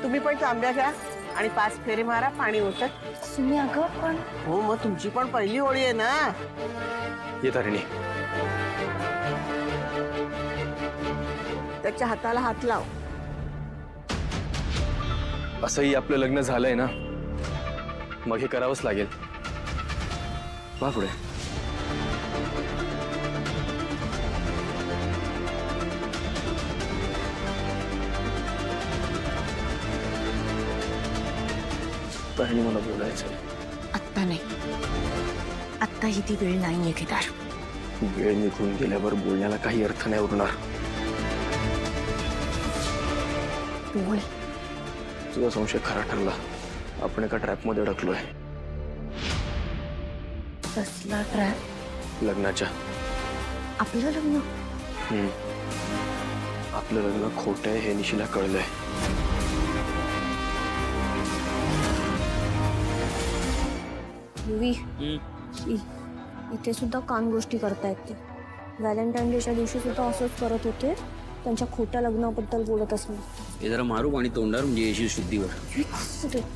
तुम्ही पण तांब्या घ्या आणि 5 फेरे मारा, पाणी ओतत. सुमी अगं पण हो, मग तुमची पण पहिली होळी आहे ना. ये तारिणी. त्याच्या हाताला हात लाव. असंही आपलं लग्न झालंय ना, मग हे करावंच लागेल. वा पुढे. तारिणी, मला बोलायचं. आत्ता नाही, आत्ता ही ती वेळ नाहीये केदार. वेळ निघून गेल्यावर बोलण्याला काही अर्थ नाही उरणार. बोल. तुझा संशय खरा ठरला. आपण एका ट्रॅपमध्ये अडकलोय. कसला ट्रॅप? लग्नाच्या. आपलं लग्न? आपलं लग्न खोटं आहे हे निशीला कळलंय. इथे सुद्धा कान गोष्टी करतायत ते. व्हॅलेंटाईन डेच्या दिवशी सुद्धा असंच करत होते. त्यांच्या खोट्या लग्नाबद्दल बोलत असणार. हे जरा मारू पाणी तोंडावर म्हणजे येशील शुद्धीवर.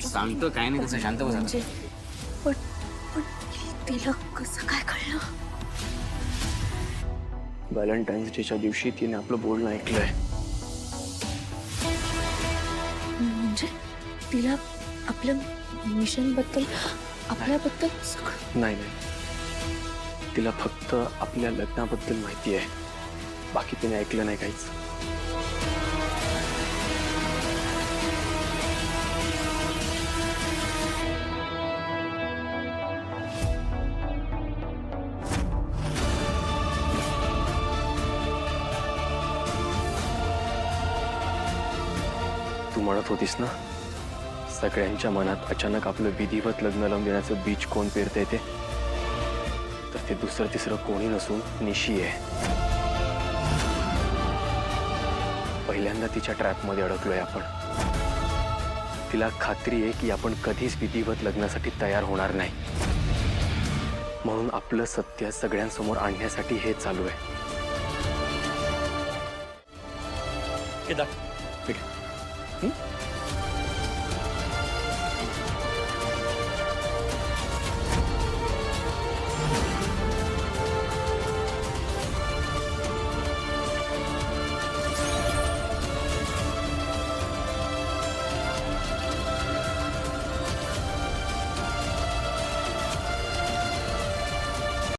सांगतो काय नाही तसं, शांत बसा. म्हणजे पण तिला कसं काय कळलं? व्हॅलेंटाईन्स डेच्या दिवशी तिने आपलं बोलणं ऐकलंय. म्हणजे तिला आपल्या मिशन बद्दल, आपल्याबद्दल सगळं? नाही नाही, तिला फक्त आपल्या लग्नाबद्दल माहिती आहे. बाकी तिने ऐकलं नाही काहीच. तू म्हणत होतीस ना, सगळ्यांच्या मनात अचानक आपलं विधिवत लग्न लावून देण्याचं बीज कोण पेरतंय ते? तर ते दुसरं तिसरं कोणी नसून निशी आहे. पहिल्यांदा तिच्या ट्रॅपमध्ये अडकलोय आपण. तिला खात्री आहे की आपण कधीच विधिवत लग्नासाठी तयार होणार नाही. म्हणून आपलं सत्य सगळ्यांसमोर आणण्यासाठी हे चालू आहे. ठीक आहे.